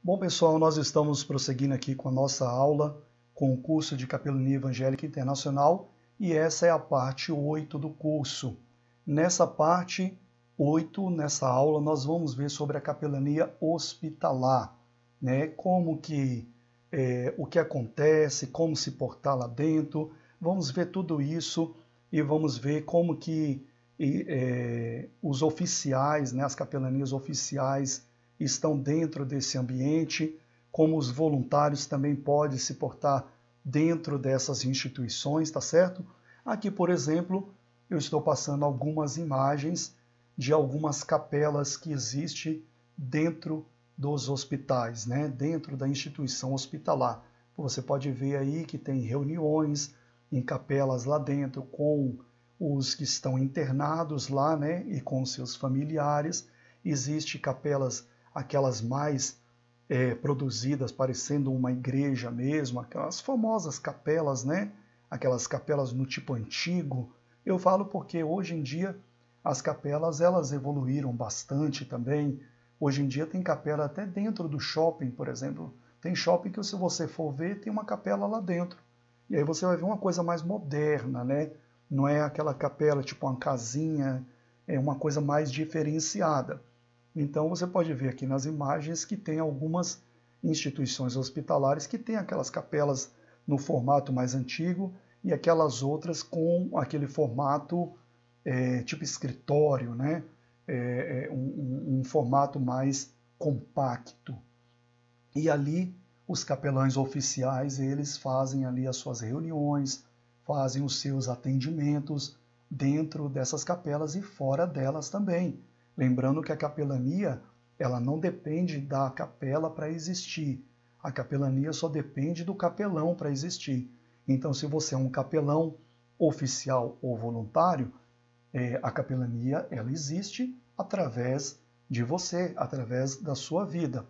Bom, pessoal, nós estamos prosseguindo aqui com a nossa aula com o curso de Capelania Evangélica Internacional e essa é a parte 8 do curso. Nessa parte 8, nessa aula, nós vamos ver sobre a capelania hospitalar, né? O que acontece, como se portar lá dentro, vamos ver tudo isso e vamos ver como que os oficiais, né, as capelanias oficiais, estão dentro desse ambiente, como os voluntários também podem se portar dentro dessas instituições, tá certo? Aqui, por exemplo, eu estou passando algumas imagens de algumas capelas que existem dentro dos hospitais, né? Dentro da instituição hospitalar. Você pode ver aí que tem reuniões em capelas lá dentro com os que estão internados lá, né? E com seus familiares. Existem capelas aquelas mais produzidas parecendo uma igreja mesmo, aquelas famosas capelas, né? Aquelas capelas no tipo antigo. Eu falo porque hoje em dia as capelas elas evoluíram bastante também. Hoje em dia tem capela até dentro do shopping, por exemplo. Tem shopping que se você for ver tem uma capela lá dentro. E aí você vai ver uma coisa mais moderna, né? Não é aquela capela tipo uma casinha, é uma coisa mais diferenciada. Então você pode ver aqui nas imagens que tem algumas instituições hospitalares que tem aquelas capelas no formato mais antigo e aquelas outras com aquele formato tipo escritório, né? Um formato mais compacto. E ali os capelães oficiais eles fazem ali as suas reuniões, fazem os seus atendimentos dentro dessas capelas e fora delas também. Lembrando que a capelania ela não depende da capela para existir. A capelania só depende do capelão para existir. Então, se você é um capelão oficial ou voluntário, a capelania ela existe através de você, através da sua vida.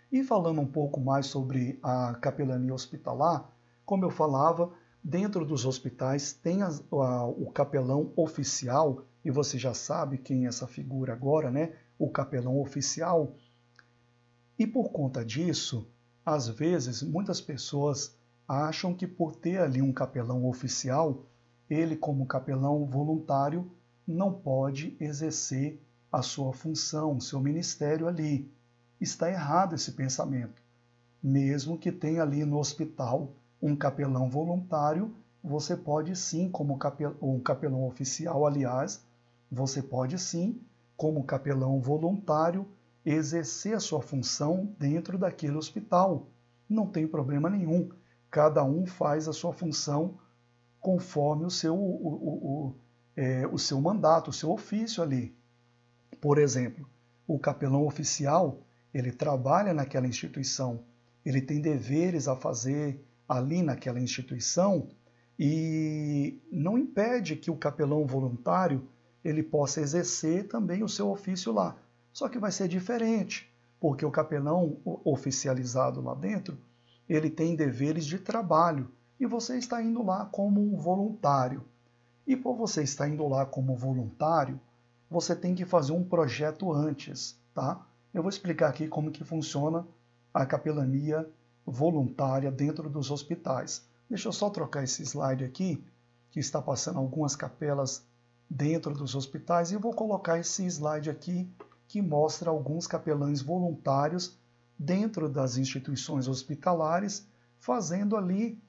E falando um pouco mais sobre a capelania hospitalar, como eu falava, dentro dos hospitais tem o capelão oficial, e você já sabe quem é essa figura agora, né? O capelão oficial. E por conta disso, às vezes, muitas pessoas acham que por ter ali um capelão oficial, ele como capelão voluntário não pode exercer a sua função, seu ministério ali. Está errado esse pensamento. Mesmo que tenha ali no hospital um capelão voluntário, você pode sim, como um capelão oficial, aliás, você pode sim, como capelão voluntário, exercer a sua função dentro daquele hospital. Não tem problema nenhum. Cada um faz a sua função conforme o seu mandato, o seu ofício ali. Por exemplo, o capelão oficial, ele trabalha naquela instituição, ele tem deveres a fazer ali naquela instituição e não impede que o capelão voluntário ele possa exercer também o seu ofício lá. Só que vai ser diferente, porque o capelão oficializado lá dentro, ele tem deveres de trabalho e você está indo lá como um voluntário. E por você estar indo lá como voluntário, você tem que fazer um projeto antes, tá? Eu vou explicar aqui como que funciona a capelania voluntária dentro dos hospitais. Deixa eu só trocar esse slide aqui, que está passando algumas capelas dentro dos hospitais, e eu vou colocar esse slide aqui, que mostra alguns capelães voluntários dentro das instituições hospitalares, fazendo ali,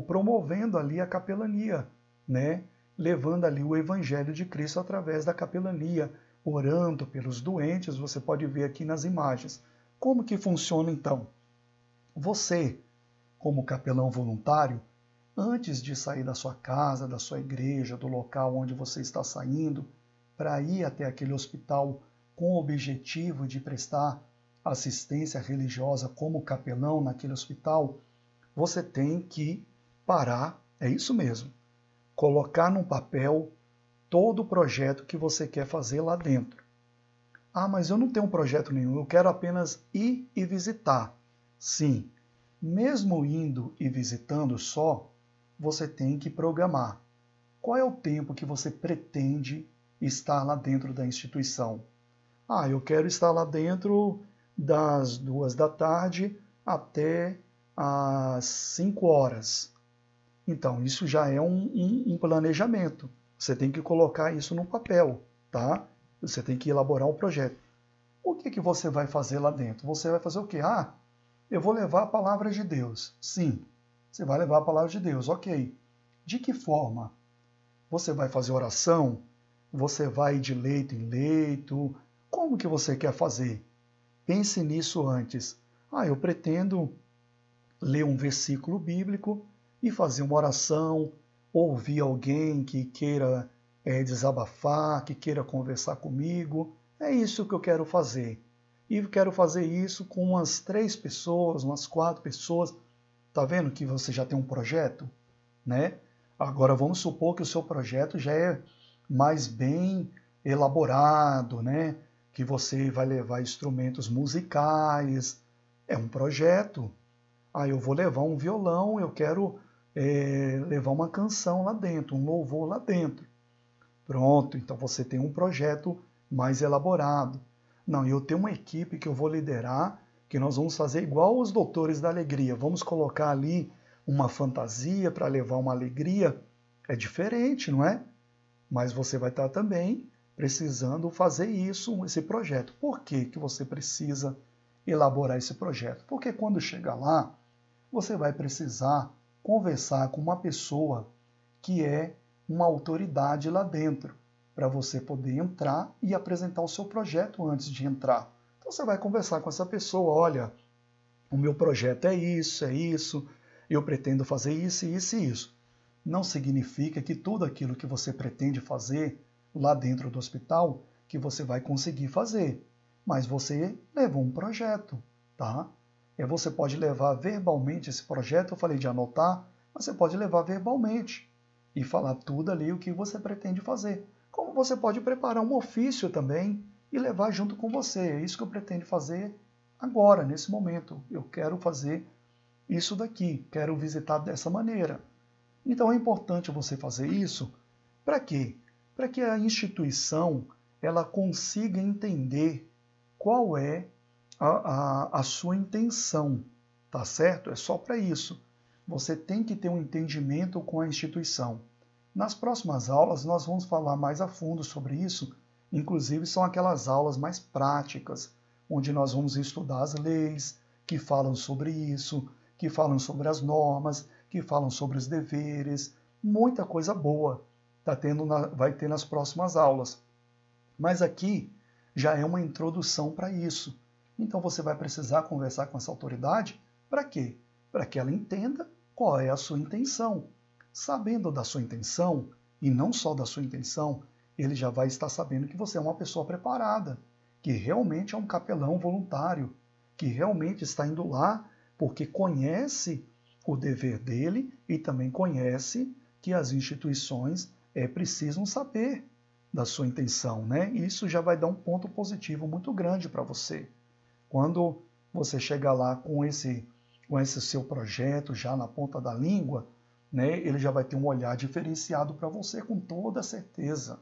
promovendo ali a capelania, né? Levando ali o Evangelho de Cristo através da capelania, orando pelos doentes, você pode ver aqui nas imagens. Como que funciona então? Você, como capelão voluntário, antes de sair da sua casa, da sua igreja, do local onde você está saindo, para ir até aquele hospital com o objetivo de prestar assistência religiosa como capelão naquele hospital, você tem que parar, é isso mesmo, colocar num papel todo o projeto que você quer fazer lá dentro. Ah, mas eu não tenho um projeto nenhum, eu quero apenas ir e visitar. Sim, mesmo indo e visitando só, você tem que programar. Qual é o tempo que você pretende estar lá dentro da instituição? Ah, eu quero estar lá dentro das 2 da tarde até às 5 horas. Então, isso já é um planejamento. Você tem que colocar isso no papel, tá? Você tem que elaborar um projeto. O que você vai fazer lá dentro? Você vai fazer o quê? Ah, eu vou levar a palavra de Deus. Sim, você vai levar a palavra de Deus, ok. De que forma? Você vai fazer oração? Você vai de leito em leito? Como que você quer fazer? Pense nisso antes. Ah, eu pretendo ler um versículo bíblico e fazer uma oração, ouvir alguém que queira desabafar, que queira conversar comigo. É isso que eu quero fazer. E eu quero fazer isso com umas 3 pessoas, umas 4 pessoas. Tá vendo que você já tem um projeto, né? Agora vamos supor que o seu projeto já é mais bem elaborado, né? Que você vai levar instrumentos musicais. É um projeto. Ah, eu vou levar um violão, eu quero levar uma canção lá dentro, um louvor lá dentro. Pronto, então você tem um projeto mais elaborado. Não, eu tenho uma equipe que eu vou liderar, que nós vamos fazer igual os Doutores da Alegria. Vamos colocar ali uma fantasia para levar uma alegria. É diferente, não é? Mas você vai estar também precisando fazer isso, esse projeto. Por que você precisa elaborar esse projeto? Porque quando chegar lá, você vai precisar conversar com uma pessoa que é uma autoridade lá dentro, para você poder entrar e apresentar o seu projeto antes de entrar. Então você vai conversar com essa pessoa, olha, o meu projeto é isso, eu pretendo fazer isso, isso e isso. Não significa que tudo aquilo que você pretende fazer lá dentro do hospital, que você vai conseguir fazer. Mas você levou um projeto, tá? Você pode levar verbalmente esse projeto, eu falei de anotar, mas você pode levar verbalmente e falar tudo ali o que você pretende fazer. Como você pode preparar um ofício também e levar junto com você. É isso que eu pretendo fazer agora, nesse momento. Eu quero fazer isso daqui, quero visitar dessa maneira. Então é importante você fazer isso. Para quê? Para que a instituição ela consiga entender qual é a sua intenção, tá certo? É só para isso. Você tem que ter um entendimento com a instituição. Nas próximas aulas nós vamos falar mais a fundo sobre isso, inclusive são aquelas aulas mais práticas, onde nós vamos estudar as leis que falam sobre isso, que falam sobre as normas, que falam sobre os deveres, muita coisa boa vai ter nas próximas aulas. Mas aqui já é uma introdução para isso. Então você vai precisar conversar com essa autoridade para quê? Para que ela entenda qual é a sua intenção. Sabendo da sua intenção, e não só da sua intenção, ele já vai estar sabendo que você é uma pessoa preparada, que realmente é um capelão voluntário, que realmente está indo lá porque conhece o dever dele e também conhece que as instituições precisam saber da sua intenção, né? E isso já vai dar um ponto positivo muito grande para você. Quando você chegar lá com esse seu projeto já na ponta da língua, né, ele já vai ter um olhar diferenciado para você com toda certeza.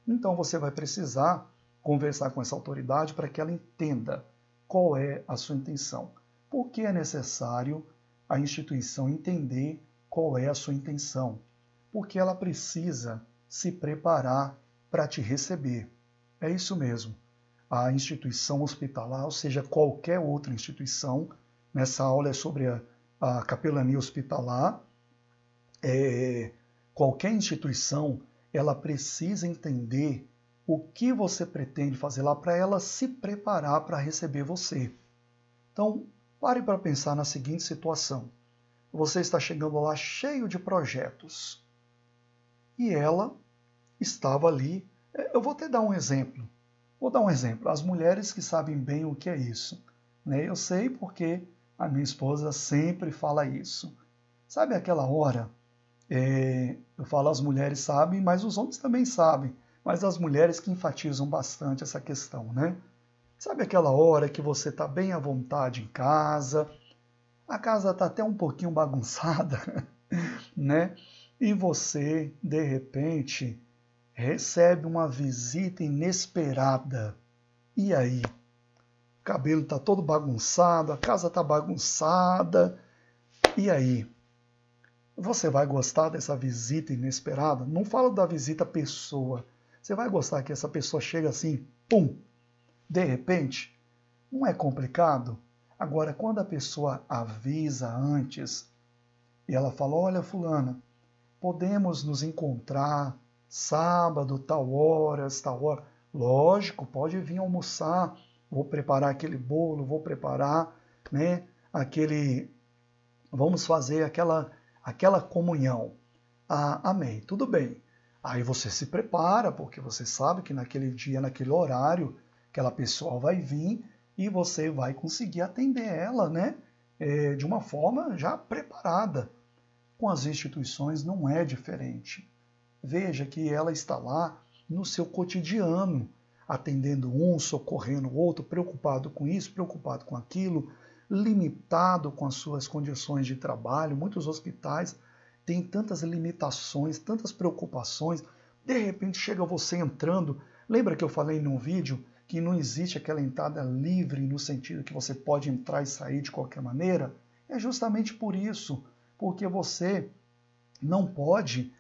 Então você vai precisar conversar com essa autoridade para que ela entenda qual é a sua intenção. Por que é necessário a instituição entender qual é a sua intenção? Porque ela precisa se preparar para te receber. É isso mesmo. A instituição hospitalar, ou seja, qualquer outra instituição, nessa aula é sobre a capelania hospitalar, qualquer instituição, ela precisa entender o que você pretende fazer lá para ela se preparar para receber você. Então, pare para pensar na seguinte situação. Você está chegando lá cheio de projetos. E ela estava ali. Eu vou até dar um exemplo. Vou dar um exemplo. As mulheres que sabem bem o que é isso. Né? Eu sei porque a minha esposa sempre fala isso. Sabe aquela hora? Eu falo as mulheres sabem, mas os homens também sabem. Mas as mulheres que enfatizam bastante essa questão, né? Sabe aquela hora que você está bem à vontade em casa, a casa está até um pouquinho bagunçada, né? E você, de repente, recebe uma visita inesperada. E aí? o cabelo está todo bagunçado, a casa está bagunçada. E aí? Você vai gostar dessa visita inesperada? Não falo da visita pessoa. Você vai gostar que essa pessoa chega assim, pum, de repente? Não é complicado? Agora, quando a pessoa avisa antes e ela fala, olha, fulana, podemos nos encontrar sábado, tal horas, tal hora. Lógico, pode vir almoçar, vou preparar aquele bolo, vou preparar, né, vamos fazer aquela comunhão. Ah, amém, tudo bem. Aí você se prepara, porque você sabe que naquele dia, naquele horário, aquela pessoa vai vir e você vai conseguir atender ela, né, de uma forma já preparada. Com as instituições não é diferente. Veja que ela está lá no seu cotidiano, atendendo um, socorrendo o outro, preocupado com isso, preocupado com aquilo, limitado com as suas condições de trabalho. Muitos hospitais têm tantas limitações, tantas preocupações. De repente chega você entrando. Lembra que eu falei num vídeo que não existe aquela entrada livre no sentido que você pode entrar e sair de qualquer maneira? É justamente por isso, porque você não pode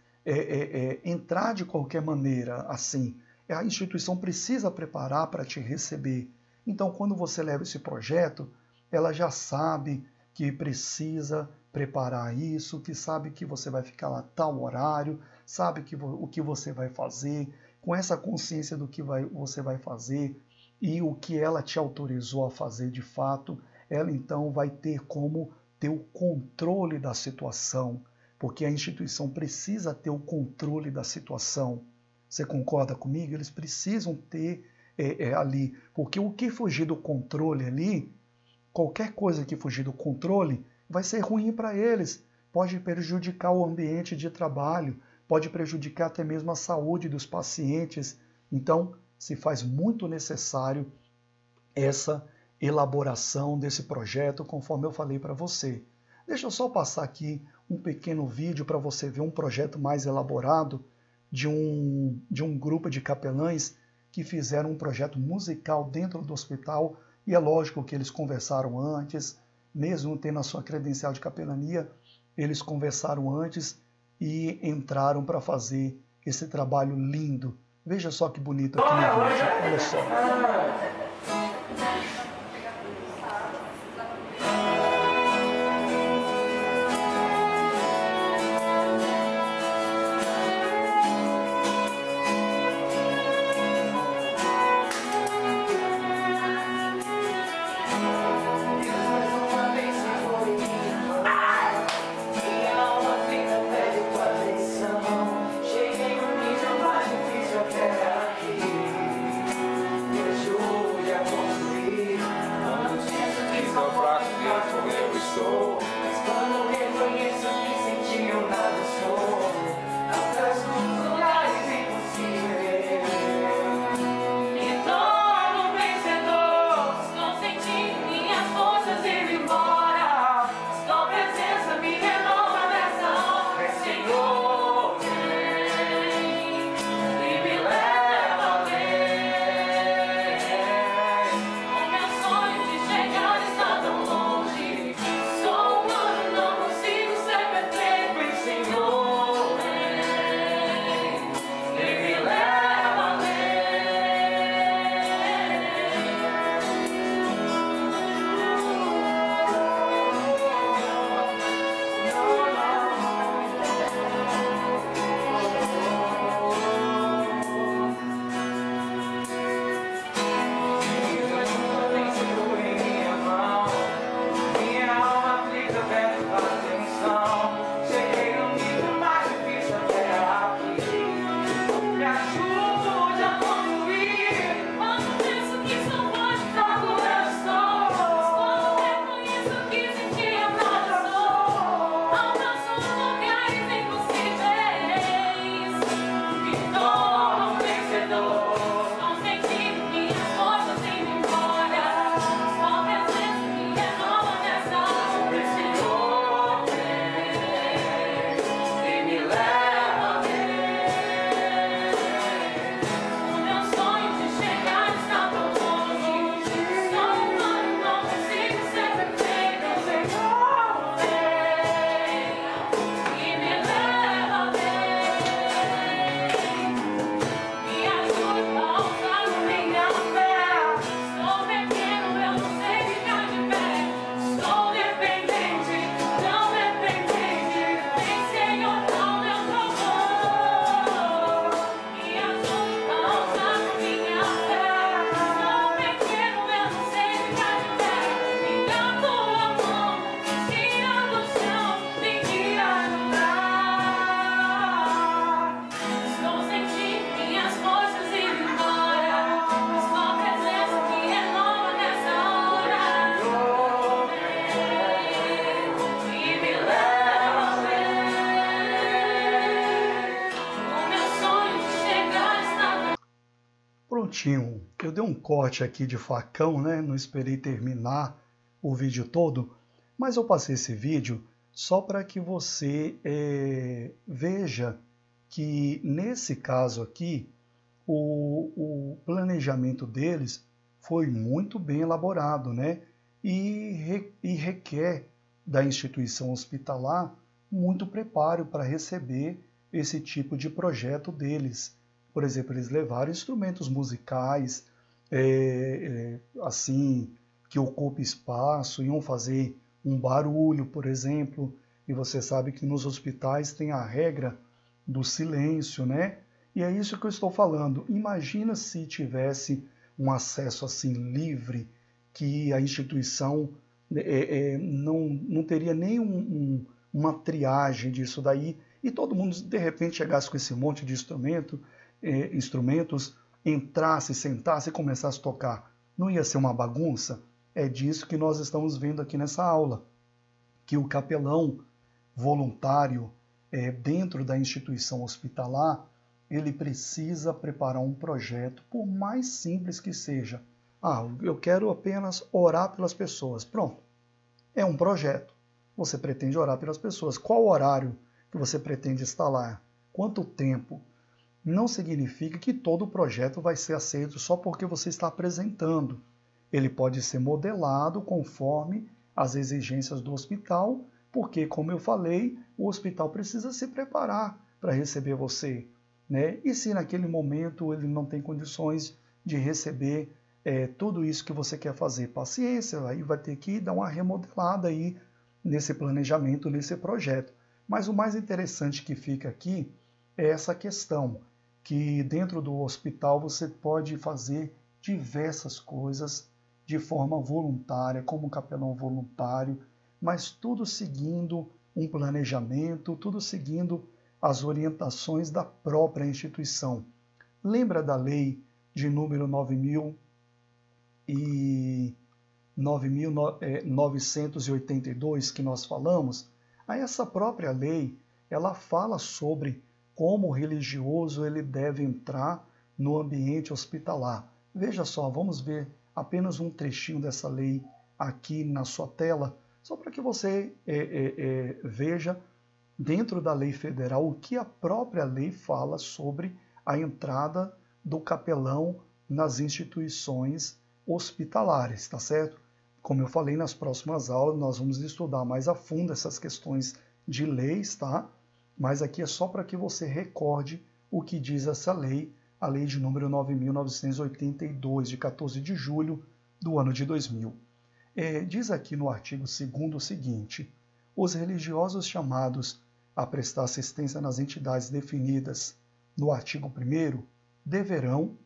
entrar de qualquer maneira assim. A instituição precisa preparar para te receber. Então, quando você leva esse projeto, ela já sabe que precisa preparar isso, que sabe que você vai ficar lá tal horário, sabe o que você vai fazer, com essa consciência do que você vai fazer e o que ela te autorizou a fazer de fato, ela então vai ter como ter o controle da situação, porque a instituição precisa ter o controle da situação. Você concorda comigo? Eles precisam ter ali, porque o que fugir do controle ali, qualquer coisa que fugir do controle, vai ser ruim para eles. Pode prejudicar o ambiente de trabalho, pode prejudicar até mesmo a saúde dos pacientes. Então, se faz muito necessário essa elaboração desse projeto, conforme eu falei para você. Deixa eu só passar aqui um pequeno vídeo para você ver um projeto mais elaborado de um grupo de capelães que fizeram um projeto musical dentro do hospital, e é lógico que eles conversaram antes, mesmo tendo a sua credencial de capelania, eles conversaram antes e entraram para fazer esse trabalho lindo. Veja só que bonito aqui no vídeo, olha só. Senhor. minutinho. Eu dei um corte aqui de facão, né? Não esperei terminar o vídeo todo, mas eu passei esse vídeo só para que você veja que nesse caso aqui o planejamento deles foi muito bem elaborado, né? E requer da instituição hospitalar muito preparo para receber esse tipo de projeto deles. Por exemplo, eles levaram instrumentos musicais, assim, que ocupe espaço, iam fazer um barulho, por exemplo, e você sabe que nos hospitais tem a regra do silêncio, né? E é isso que eu estou falando. Imagina se tivesse um acesso assim livre, que a instituição não teria nem uma triagem disso daí, e todo mundo de repente chegasse com esse monte de instrumentos, entrasse, sentasse e começasse a tocar. Não ia ser uma bagunça? É disso que nós estamos vendo aqui nessa aula, que o capelão voluntário dentro da instituição hospitalar, ele precisa preparar um projeto, por mais simples que seja. Ah, eu quero apenas orar pelas pessoas. Pronto, é um projeto. Você pretende orar pelas pessoas. Qual horário que você pretende estar lá? Quanto tempo? Não significa que todo o projeto vai ser aceito só porque você está apresentando. Ele pode ser modelado conforme as exigências do hospital, porque, como eu falei, o hospital precisa se preparar para receber você, né? E se naquele momento ele não tem condições de receber tudo isso que você quer fazer, paciência, aí vai ter que dar uma remodelada aí nesse planejamento, nesse projeto. Mas o mais interessante que fica aqui é essa questão, que dentro do hospital você pode fazer diversas coisas de forma voluntária, como capelão voluntário, mas tudo seguindo um planejamento, tudo seguindo as orientações da própria instituição. Lembra da lei de número 9.982 que nós falamos? Aí essa própria lei, ela fala sobre como o religioso ele deve entrar no ambiente hospitalar. Veja só, vamos ver apenas um trechinho dessa lei aqui na sua tela, só para que você veja dentro da lei federal o que a própria lei fala sobre a entrada do capelão nas instituições hospitalares, tá certo? Como eu falei, nas próximas aulas nós vamos estudar mais a fundo essas questões de leis, tá? Mas aqui é só para que você recorde o que diz essa lei, a lei de número 9.982, de 14 de julho do ano de 2000. Diz aqui no artigo 2º o seguinte: os religiosos chamados a prestar assistência nas entidades definidas no artigo 1º deverão,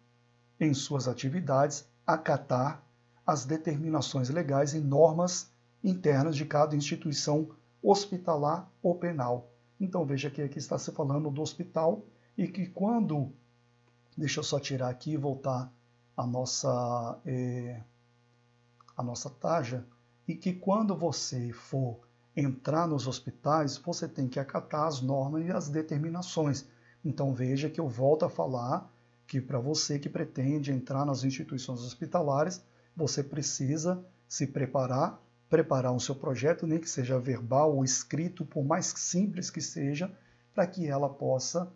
em suas atividades, acatar as determinações legais e normas internas de cada instituição hospitalar ou penal. Então veja que aqui está se falando do hospital e que quando... Deixa eu só tirar aqui e voltar a nossa taja. E que quando você for entrar nos hospitais, você tem que acatar as normas e as determinações. Então veja que eu volto a falar que para você que pretende entrar nas instituições hospitalares, você precisa se preparar o seu projeto, nem que seja verbal ou escrito, por mais simples que seja, para que ela possa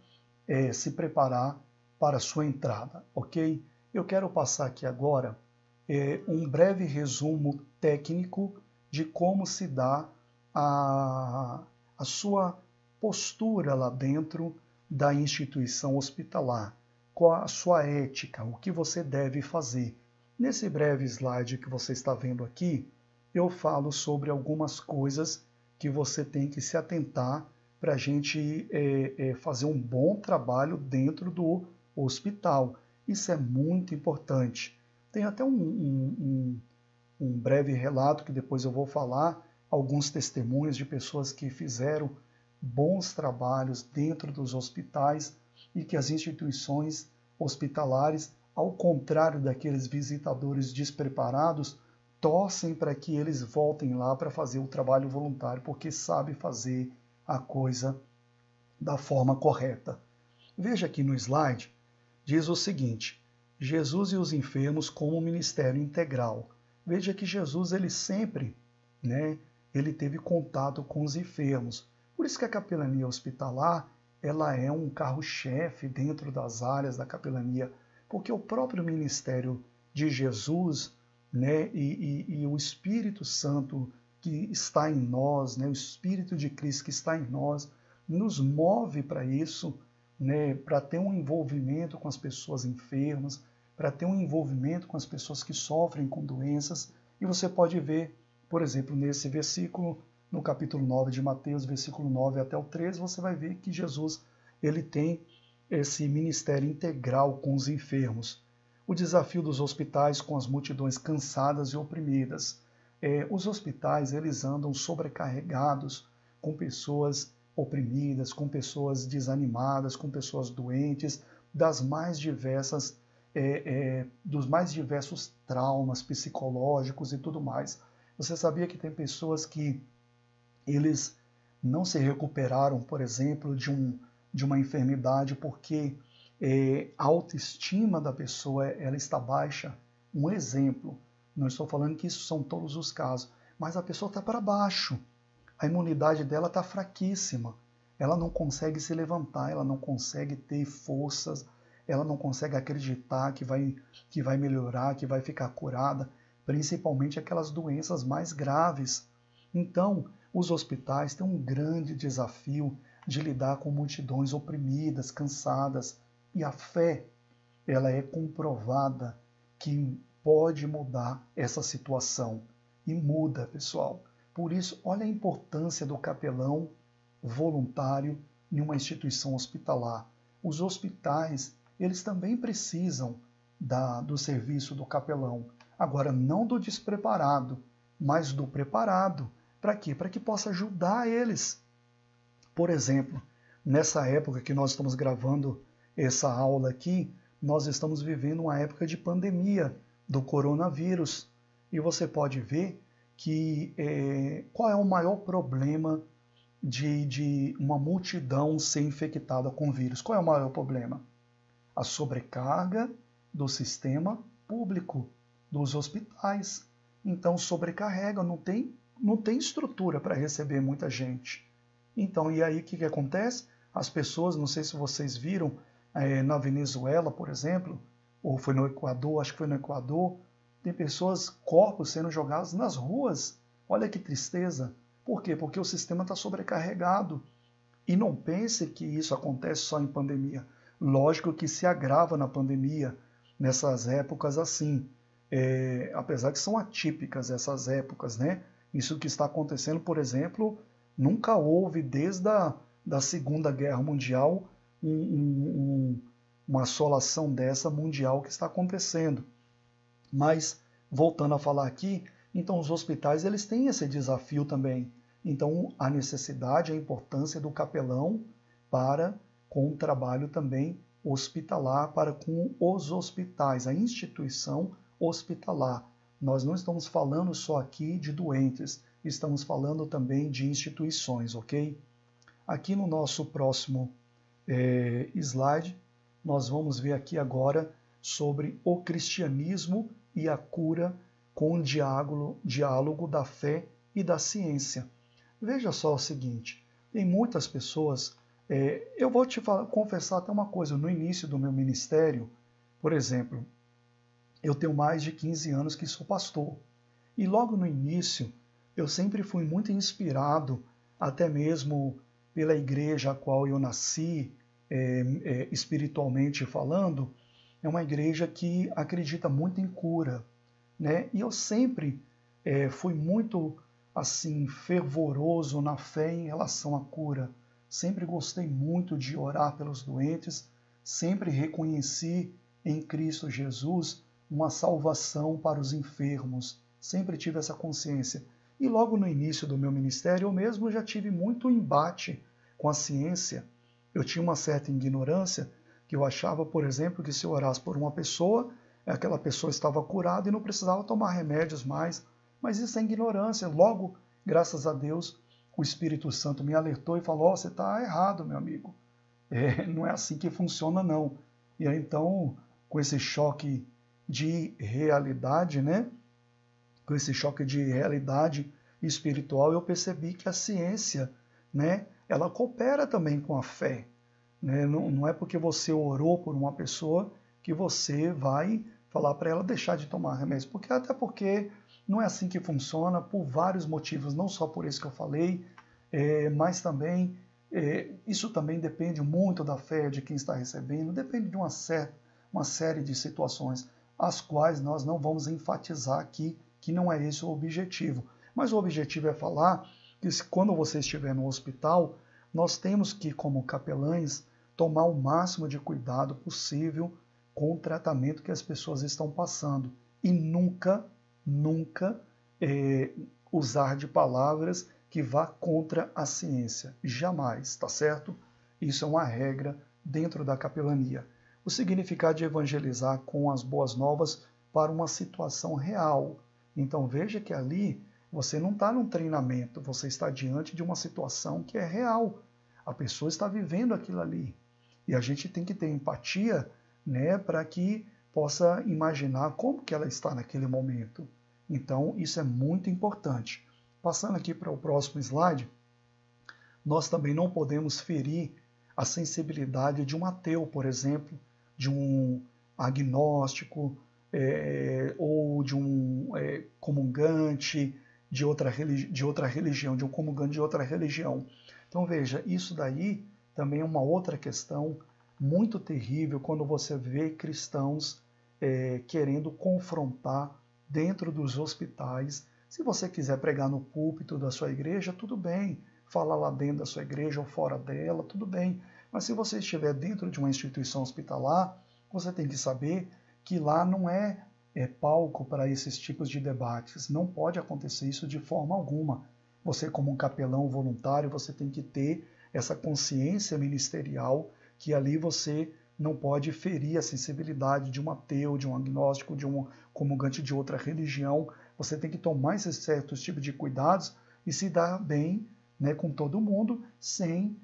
se preparar para a sua entrada, ok? Eu quero passar aqui agora um breve resumo técnico de como se dá a sua postura lá dentro da instituição hospitalar, qual a sua ética, o que você deve fazer. Nesse breve slide que você está vendo aqui, eu falo sobre algumas coisas que você tem que se atentar para a gente fazer um bom trabalho dentro do hospital. Isso é muito importante. Tem até um breve relato que depois eu vou falar, alguns testemunhos de pessoas que fizeram bons trabalhos dentro dos hospitais e que as instituições hospitalares, ao contrário daqueles visitadores despreparados, torcem para que eles voltem lá para fazer o trabalho voluntário, porque sabe fazer a coisa da forma correta. Veja aqui no slide, diz o seguinte: Jesus e os enfermos como ministério integral. Veja que Jesus, ele sempre, ele teve contato com os enfermos. Por isso que a capelania hospitalar, ela é um carro-chefe dentro das áreas da capelania, porque o próprio ministério de Jesus, e o Espírito Santo que está em nós, o Espírito de Cristo que está em nós, nos move para isso, para ter um envolvimento com as pessoas enfermas, para ter um envolvimento com as pessoas que sofrem com doenças. E você pode ver, por exemplo, nesse versículo, no capítulo 9 de Mateus, versículo 9 até o 13, você vai ver que Jesus ele tem esse ministério integral com os enfermos. O desafio dos hospitais com as multidões cansadas e oprimidas. Os hospitais, eles andam sobrecarregados com pessoas oprimidas, com pessoas desanimadas, com pessoas doentes, dos mais diversos traumas psicológicos e tudo mais. Você sabia que tem pessoas que eles não se recuperaram, por exemplo, de uma enfermidade porque a autoestima da pessoa ela está baixa? Um exemplo, não estou falando que isso são todos os casos, mas a pessoa está para baixo, a imunidade dela está fraquíssima, ela não consegue se levantar, ela não consegue ter forças, ela não consegue acreditar que vai melhorar, que vai ficar curada, principalmente aquelas doenças mais graves. Então, os hospitais têm um grande desafio de lidar com multidões oprimidas, cansadas, e a fé, ela é comprovada que pode mudar essa situação. E muda, pessoal. Por isso, olha a importância do capelão voluntário em uma instituição hospitalar. Os hospitais, eles também precisam do serviço do capelão. Agora, não do despreparado, mas do preparado. Para quê? Para que possa ajudar eles. Por exemplo, nessa época que nós estamos gravando essa aula aqui, nós estamos vivendo uma época de pandemia do coronavírus. E você pode ver que qual é o maior problema de uma multidão ser infectada com vírus? Qual é o maior problema? A sobrecarga do sistema público, dos hospitais. Então sobrecarrega, não tem estrutura para receber muita gente. Então, e aí o que acontece? As pessoas, não sei se vocês viram, na Venezuela, por exemplo, ou foi no Equador, acho que foi no Equador, tem pessoas, corpos sendo jogados nas ruas. Olha que tristeza. Por quê? Porque o sistema está sobrecarregado. E não pense que isso acontece só em pandemia. Lógico que se agrava na pandemia, nessas épocas assim. Apesar que são atípicas essas épocas, né? Isso que está acontecendo, por exemplo, nunca houve desde da Segunda Guerra Mundial uma assolação dessa mundial que está acontecendo. Mas, voltando a falar aqui, então os hospitais eles têm esse desafio também. Então, a necessidade, a importância do capelão com o trabalho também hospitalar, para com os hospitais, a instituição hospitalar. Nós não estamos falando só aqui de doentes, estamos falando também de instituições, ok? Aqui no nosso próximo slide, nós vamos ver aqui agora sobre o cristianismo e a cura com o diálogo da fé e da ciência. Veja só o seguinte, tem muitas pessoas, eu vou te confessar até uma coisa, no início do meu ministério, por exemplo, eu tenho mais de 15 anos que sou pastor, e logo no início eu sempre fui muito inspirado, até mesmo pela igreja a qual eu nasci, espiritualmente falando, é uma igreja que acredita muito em cura, né? E eu sempre fui muito assim fervoroso na fé em relação à cura. Sempre gostei muito de orar pelos doentes, sempre reconheci em Cristo Jesus uma salvação para os enfermos. Sempre tive essa consciência. E logo no início do meu ministério, eu mesmo já tive muito embate com a ciência. Eu tinha uma certa ignorância, que eu achava, por exemplo, que se eu orasse por uma pessoa, aquela pessoa estava curada e não precisava tomar remédios mais. Mas isso é ignorância. Logo, graças a Deus, o Espírito Santo me alertou e falou: você está errado, meu amigo. Não é assim que funciona, não. E aí, então, com esse choque de realidade, né? Com esse choque de realidade espiritual, eu percebi que a ciência, né, ela coopera também com a fé. Né? Não é porque você orou por uma pessoa que você vai falar para ela deixar de tomar remédio, até porque não é assim que funciona, por vários motivos, não só por isso que eu falei, mas também isso também depende muito da fé de quem está recebendo, depende de uma série de situações, as quais nós não vamos enfatizar aqui, que não é esse o objetivo. Mas o objetivo é falar que quando você estiver no hospital, nós temos que, como capelães, tomar o máximo de cuidado possível com o tratamento que as pessoas estão passando. E nunca usar de palavras que vá contra a ciência. Jamais, tá certo? Isso é uma regra dentro da capelania. O significado de evangelizar com as boas novas para uma situação real. Então veja que ali você não está num treinamento, você está diante de uma situação que é real. A pessoa está vivendo aquilo ali. E a gente tem que ter empatia, né, para que possa imaginar como que ela está naquele momento. Então, isso é muito importante. Passando aqui para o próximo slide, nós também não podemos ferir a sensibilidade de um ateu, por exemplo, de um agnóstico, ou de um comungante de outra religião, de um comungante de outra religião. Então veja, isso daí também é uma outra questão muito terrível quando você vê cristãos querendo confrontar dentro dos hospitais. Se você quiser pregar no púlpito da sua igreja, tudo bem. Falar lá dentro da sua igreja ou fora dela, tudo bem. Mas se você estiver dentro de uma instituição hospitalar, você tem que saber que lá não é palco para esses tipos de debates. Não pode acontecer isso de forma alguma. Você, como um capelão voluntário, você tem que ter essa consciência ministerial que ali você não pode ferir a sensibilidade de um ateu, de um agnóstico, de um comungante de outra religião. Você tem que tomar esses certos tipos de cuidados e se dar bem, né, com todo mundo, sem,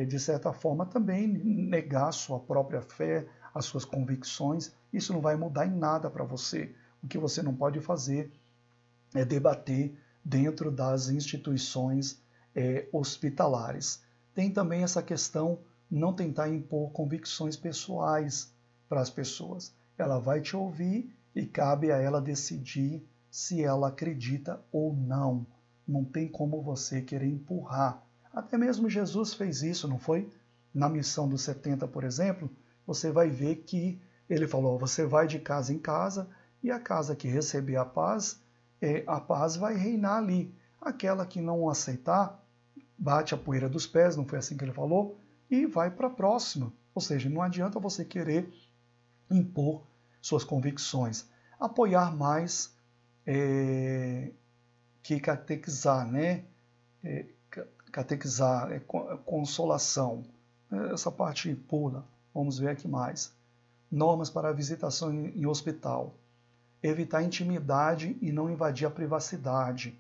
de certa forma, também negar a sua própria fé, as suas convicções. Isso não vai mudar em nada para você. O que você não pode fazer é debater dentro das instituições hospitalares. Tem também essa questão, não tentar impor convicções pessoais para as pessoas. Ela vai te ouvir e cabe a ela decidir se ela acredita ou não. Não tem como você querer empurrar. Até mesmo Jesus fez isso, não foi? Na missão dos 70, por exemplo, você vai ver que ele falou, você vai de casa em casa e a casa que receber a paz vai reinar ali. Aquela que não aceitar, bate a poeira dos pés, não foi assim que ele falou, e vai para a próxima. Ou seja, não adianta você querer impor suas convicções. Apoiar mais que catequizar, né? Catequizar, consolação. Essa parte pula. Vamos ver aqui mais. Normas para a visitação em hospital. Evitar intimidade e não invadir a privacidade.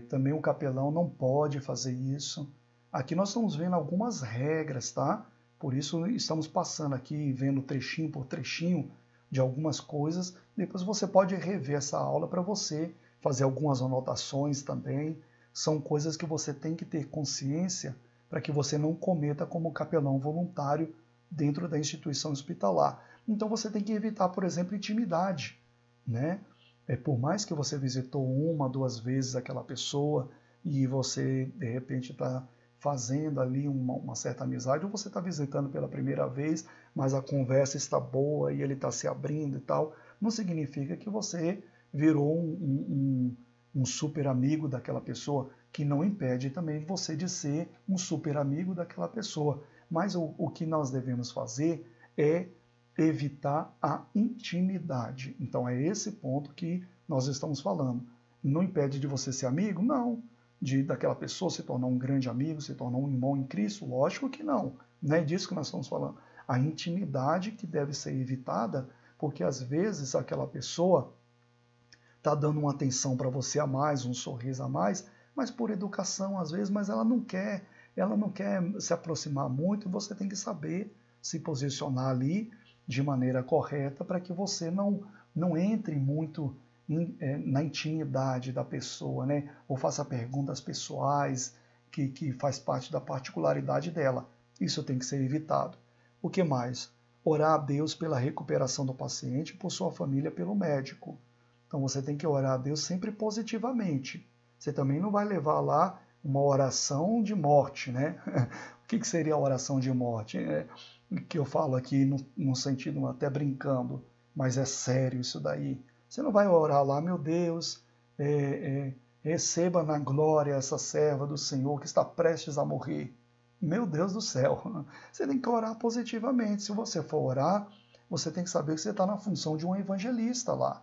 Também o capelão não pode fazer isso. Aqui nós estamos vendo algumas regras, tá? Por isso estamos passando aqui, vendo trechinho por trechinho de algumas coisas. Depois você pode rever essa aula para você fazer algumas anotações também. São coisas que você tem que ter consciência para que você não cometa como capelão voluntário dentro da instituição hospitalar. Então você tem que evitar, por exemplo, intimidade, né? Por mais que você visitou uma, duas vezes aquela pessoa e você, de repente, está fazendo ali uma certa amizade, ou você está visitando pela primeira vez, mas a conversa está boa e ele está se abrindo e tal, não significa que você virou um super amigo daquela pessoa, que não impede também você de ser um super amigo daquela pessoa. Mas o que nós devemos fazer é evitar a intimidade. Então é esse ponto que nós estamos falando. Não impede de você ser amigo? Não. Daquela pessoa se tornar um grande amigo, se tornar um irmão em Cristo? Lógico que não. Não é disso que nós estamos falando. A intimidade que deve ser evitada, porque às vezes aquela pessoa está dando uma atenção para você a mais, um sorriso a mais, mas por educação às vezes, mas ela não quer se aproximar muito, você tem que saber se posicionar ali de maneira correta para que você não entre muito na intimidade da pessoa, né? Ou faça perguntas pessoais que faz parte da particularidade dela. Isso tem que ser evitado. O que mais? Orar a Deus pela recuperação do paciente, por sua família, pelo médico. Então você tem que orar a Deus sempre positivamente. Você também não vai levar lá uma oração de morte, né? O que seria a oração de morte? Que eu falo aqui no sentido até brincando, mas é sério isso daí. Você não vai orar lá, meu Deus, receba na glória essa serva do Senhor que está prestes a morrer. Meu Deus do céu, você tem que orar positivamente. Se você for orar, você tem que saber que você está na função de um evangelista lá,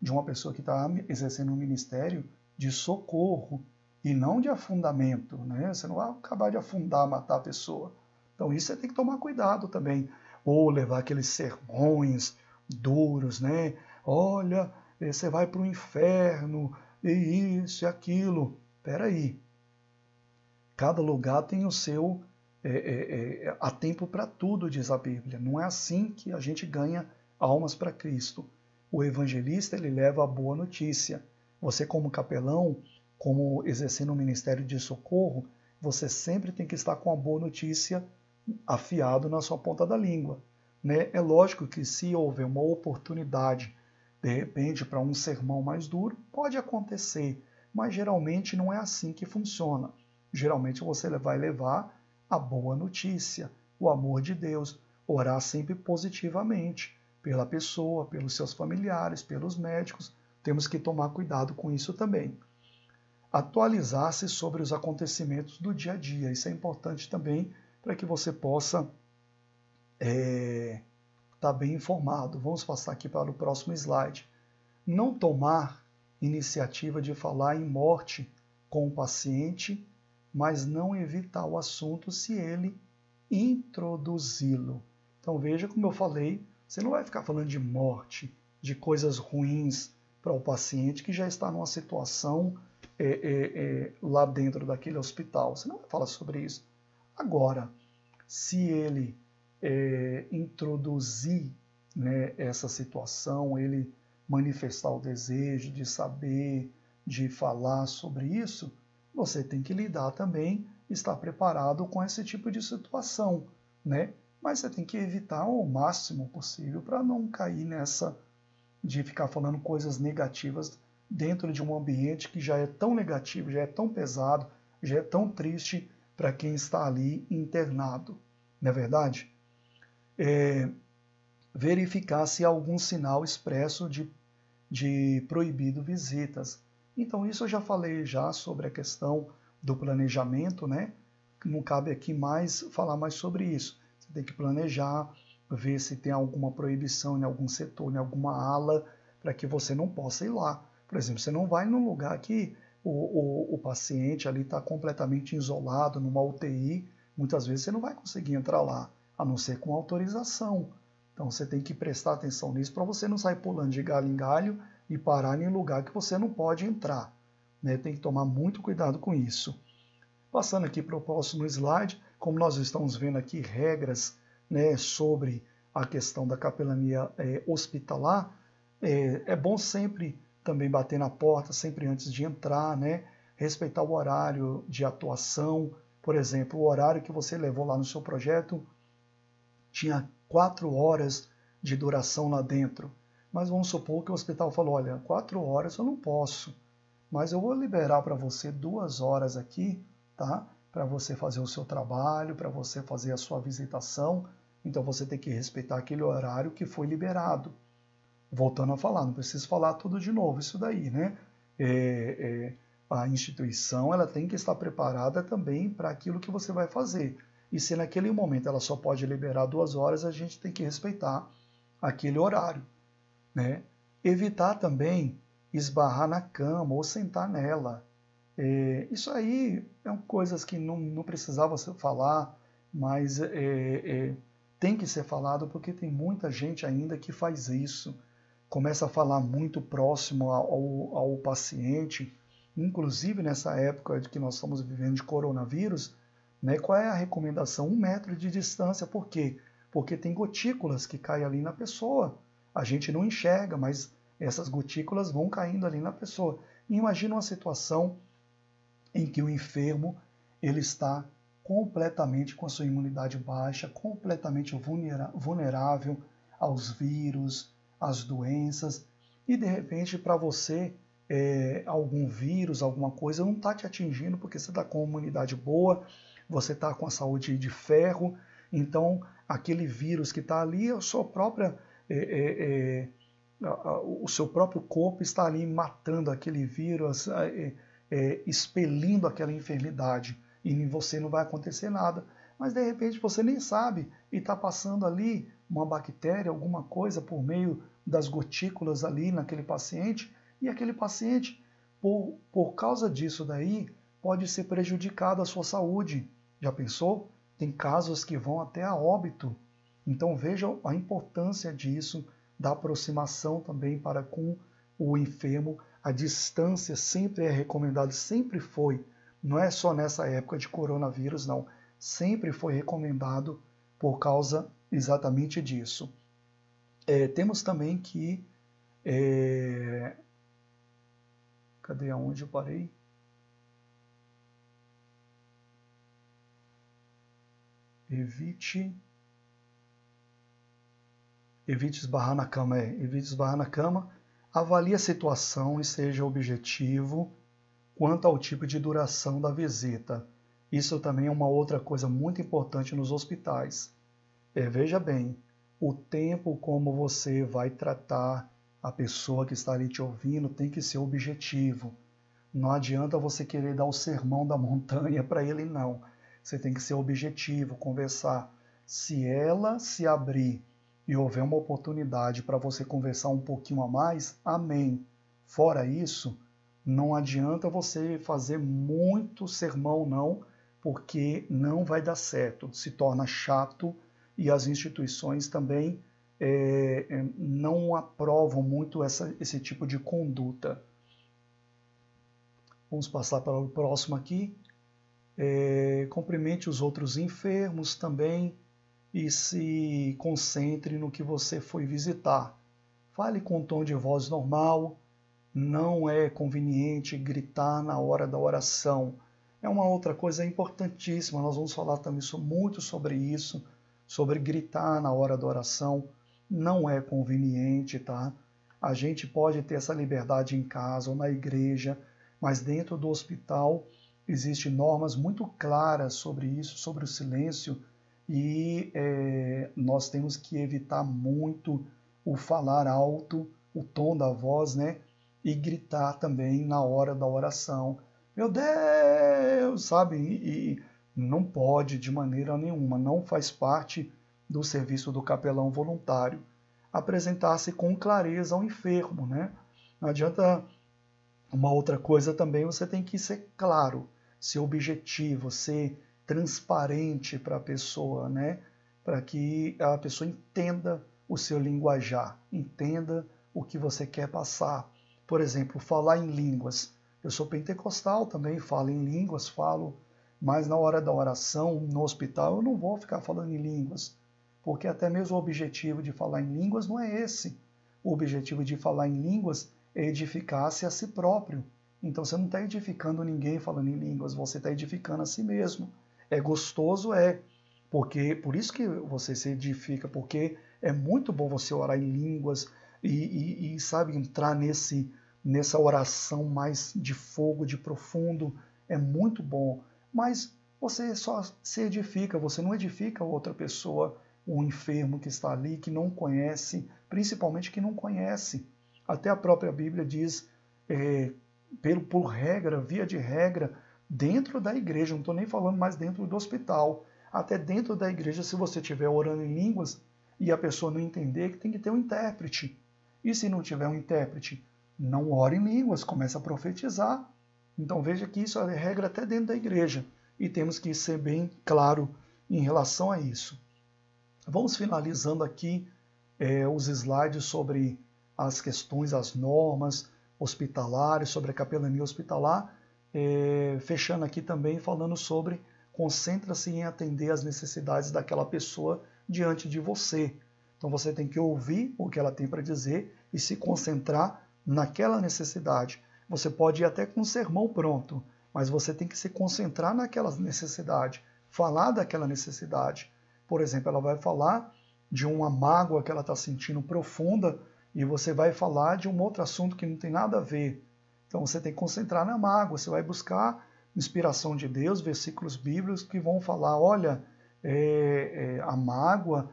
de uma pessoa que está exercendo um ministério de socorro e não de afundamento, né? Você não vai acabar de afundar, matar a pessoa. Então isso você tem que tomar cuidado também. Ou levar aqueles sermões duros, né? Olha, você vai para o inferno, e isso e aquilo. Espera aí. Cada lugar tem o seu... há tempo para tudo, diz a Bíblia. Não é assim que a gente ganha almas para Cristo. O evangelista, ele leva a boa notícia. Você, como capelão, como exercendo um ministério de socorro, você sempre tem que estar com a boa notícia afiado na sua ponta da língua, né? É lógico que se houver uma oportunidade, de repente, para um sermão mais duro, pode acontecer, mas geralmente não é assim que funciona. Geralmente você vai levar a boa notícia, o amor de Deus, orar sempre positivamente pela pessoa, pelos seus familiares, pelos médicos. Temos que tomar cuidado com isso também. Atualizar-se sobre os acontecimentos do dia a dia. Isso é importante também para que você possa estar bem informado. Vamos passar aqui para o próximo slide. Não tomar iniciativa de falar em morte com o paciente, mas não evitar o assunto se ele introduzi-lo. Então veja como eu falei, você não vai ficar falando de morte, de coisas ruins para o paciente que já está numa situação lá dentro daquele hospital. Você não vai falar sobre isso. Agora, se ele introduzir, né, essa situação, ele manifestar o desejo de saber, de falar sobre isso, você tem que lidar também, estar preparado com esse tipo de situação, né? Mas você tem que evitar o máximo possível para não cair nessa de ficar falando coisas negativas dentro de um ambiente que já é tão negativo, já é tão pesado, já é tão triste para quem está ali internado, não é verdade? Verificar se há algum sinal expresso de proibido visitas. Então isso eu já falei já sobre a questão do planejamento, né? Não cabe aqui mais falar mais sobre isso. Você tem que planejar, ver se tem alguma proibição em algum setor, em alguma ala, para que você não possa ir lá. Por exemplo, você não vai num lugar que o paciente ali está completamente isolado, numa UTI, muitas vezes você não vai conseguir entrar lá, a não ser com autorização. Então você tem que prestar atenção nisso para você não sair pulando de galho em galho e parar em lugar que você não pode entrar, né? Tem que tomar muito cuidado com isso. Passando aqui para o próximo slide, como nós estamos vendo aqui regras, né, sobre a questão da capelania hospitalar, é bom sempre também bater na porta, sempre antes de entrar, né? Respeitar o horário de atuação. Por exemplo, o horário que você levou lá no seu projeto tinha 4 horas de duração lá dentro. Mas vamos supor que o hospital falou, olha, 4 horas eu não posso, mas eu vou liberar para você 2 horas aqui, tá? Para você fazer o seu trabalho, para você fazer a sua visitação. Então você tem que respeitar aquele horário que foi liberado. Voltando a falar, não preciso falar tudo de novo isso daí, né? A instituição ela tem que estar preparada também para aquilo que você vai fazer. E se naquele momento ela só pode liberar 2 horas, a gente tem que respeitar aquele horário, né? Evitar também esbarrar na cama ou sentar nela. Isso aí são coisas que não precisava falar, mas tem que ser falado porque tem muita gente ainda que faz isso. Começa a falar muito próximo ao paciente, inclusive nessa época que nós estamos vivendo de coronavírus, né, qual é a recomendação? 1 metro de distância, por quê? porque tem gotículas que caem ali na pessoa. A gente não enxerga, mas essas gotículas vão caindo ali na pessoa. E imagina uma situação em que o enfermo ele está completamente com a sua imunidade baixa, completamente vulnerável aos vírus, às doenças, e de repente para você algum vírus, alguma coisa não está te atingindo porque você está com a imunidade boa, você está com a saúde de ferro, então aquele vírus que está ali, a sua própria, o seu próprio corpo está ali matando aquele vírus, expelindo aquela enfermidade, e em você não vai acontecer nada. Mas de repente você nem sabe e está passando ali uma bactéria, alguma coisa por meio das gotículas ali naquele paciente, e aquele paciente, por causa disso daí, pode ser prejudicado a sua saúde. Já pensou? Tem casos que vão até a óbito. Então veja a importância disso, da aproximação também para com o enfermo. A distância sempre é recomendada, sempre foi. Não é só nessa época de coronavírus, não. Sempre foi recomendado por causa exatamente disso. Temos também que... cadê aonde eu parei? Evite esbarrar na cama. Evite esbarrar na cama. Avalie a situação e seja objetivo quanto ao tipo de duração da visita. Isso também é uma outra coisa muito importante nos hospitais. Veja bem, o tempo como você vai tratar a pessoa que está ali te ouvindo tem que ser objetivo. Não adianta você querer dar o sermão da montanha para ele, não. Você tem que ser objetivo, conversar. Se ela se abrir e houver uma oportunidade para você conversar um pouquinho a mais, amém. Fora isso, não adianta você fazer muito sermão, não, porque não vai dar certo. Se torna chato e as instituições também não aprovam muito esse tipo de conduta. Vamos passar para o próximo aqui. Cumprimente os outros enfermos também e se concentre no que você foi visitar. Fale com um tom de voz normal. Não é conveniente gritar na hora da oração. É uma outra coisa importantíssima. Nós vamos falar também muito sobre isso, sobre gritar na hora da oração. Não é conveniente, tá? A gente pode ter essa liberdade em casa ou na igreja, mas dentro do hospital existem normas muito claras sobre isso, sobre o silêncio, e nós temos que evitar muito o falar alto, o tom da voz, né? E gritar também na hora da oração. Meu Deus, sabe? E não pode de maneira nenhuma, não faz parte do serviço do capelão voluntário apresentar-se com clareza ao enfermo, né? Não adianta. Uma outra coisa também, você tem que ser claro, ser objetivo, ser transparente para a pessoa, né? Para que a pessoa entenda o seu linguajar, entenda o que você quer passar. Por exemplo, falar em línguas. Eu sou pentecostal também, falo em línguas, mas na hora da oração, no hospital, eu não vou ficar falando em línguas, porque até mesmo o objetivo de falar em línguas não é esse. O objetivo de falar em línguas é edificar-se a si próprio. Então você não está edificando ninguém falando em línguas, você está edificando a si mesmo. É gostoso, porque por isso que você se edifica, porque é muito bom você orar em línguas e sabe, entrar nessa oração mais de fogo, de profundo, é muito bom. Mas você só se edifica, você não edifica outra pessoa, um enfermo que está ali, que não conhece, principalmente que não conhece. Até a própria Bíblia diz, por regra, via de regra, dentro da igreja, não estou nem falando mais dentro do hospital, até dentro da igreja, se você estiver orando em línguas e a pessoa não entender, que tem que ter um intérprete. E se não tiver um intérprete, não ore em línguas, comece a profetizar. Então veja que isso é regra até dentro da igreja, e temos que ser bem claro em relação a isso. Vamos finalizando aqui os slides sobre as questões, as normas hospitalares, sobre a capelania hospitalar, fechando aqui também falando sobre concentra-se em atender as necessidades daquela pessoa diante de você. Então você tem que ouvir o que ela tem para dizer e se concentrar naquela necessidade. Você pode ir até com um sermão pronto, mas você tem que se concentrar naquela necessidade, falar daquela necessidade. Por exemplo, ela vai falar de uma mágoa que ela está sentindo profunda e você vai falar de um outro assunto que não tem nada a ver. Então você tem que concentrar na mágoa, você vai buscar inspiração de Deus, versículos bíblicos que vão falar, olha, a mágoa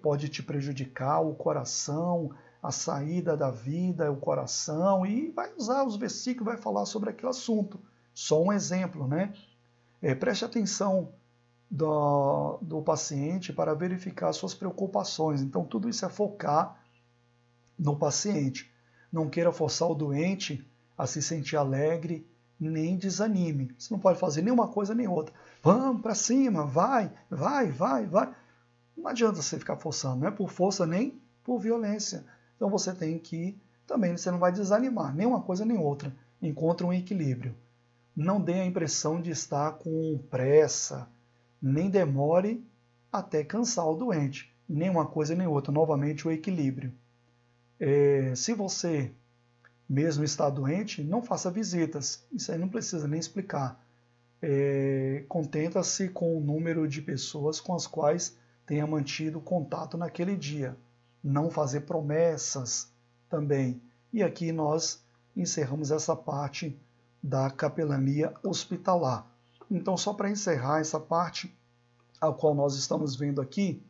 pode te prejudicar o coração, a saída da vida, o coração, e vai usar os versículos, vai falar sobre aquele assunto. Só um exemplo, né? Preste atenção do paciente para verificar suas preocupações. Então, tudo isso é focar no paciente. Não queira forçar o doente a se sentir alegre, nem desanime. Você não pode fazer nenhuma coisa nem outra. Vamos para cima, vai. Não adianta você ficar forçando, não é por força nem por violência. Então você tem que, também você não vai desanimar, nem uma coisa nem outra. Encontre um equilíbrio. Não dê a impressão de estar com pressa, nem demore até cansar o doente. Nem uma coisa nem outra. Novamente, o equilíbrio. Se você mesmo está doente, não faça visitas. Isso aí não precisa nem explicar. Contenta-se com o número de pessoas com as quais tenha mantido contato naquele dia. Não fazer promessas também. E aqui nós encerramos essa parte da capelania hospitalar. Então, só para encerrar essa parte, a qual nós estamos vendo aqui,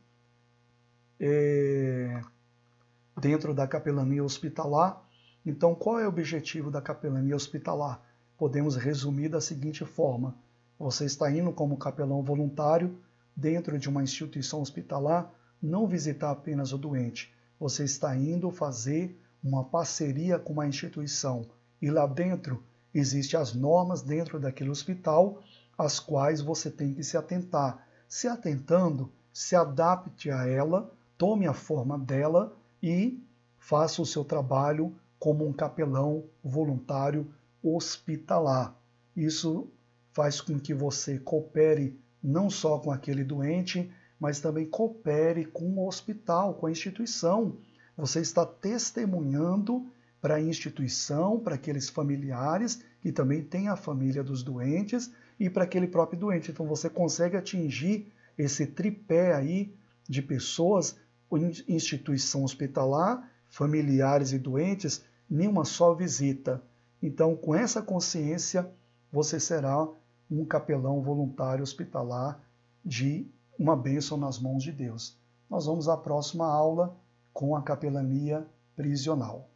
dentro da capelania hospitalar. Então, qual é o objetivo da capelania hospitalar? Podemos resumir da seguinte forma: você está indo como capelão voluntário dentro de uma instituição hospitalar, não visitar apenas o doente. Você está indo fazer uma parceria com uma instituição. E lá dentro existem as normas dentro daquele hospital, às quais você tem que se atentar. Se atentando, se adapte a ela, tome a forma dela e faça o seu trabalho como um capelão voluntário hospitalar. Isso faz com que você coopere não só com aquele doente, mas também coopere com o hospital, com a instituição. Você está testemunhando para a instituição, para aqueles familiares, que também têm a família dos doentes, e para aquele próprio doente. Então você consegue atingir esse tripé aí de pessoas, instituição hospitalar, familiares e doentes, em uma só visita. Então, com essa consciência, você será um capelão voluntário hospitalar de uma bênção nas mãos de Deus. Nós vamos à próxima aula com a capelania prisional.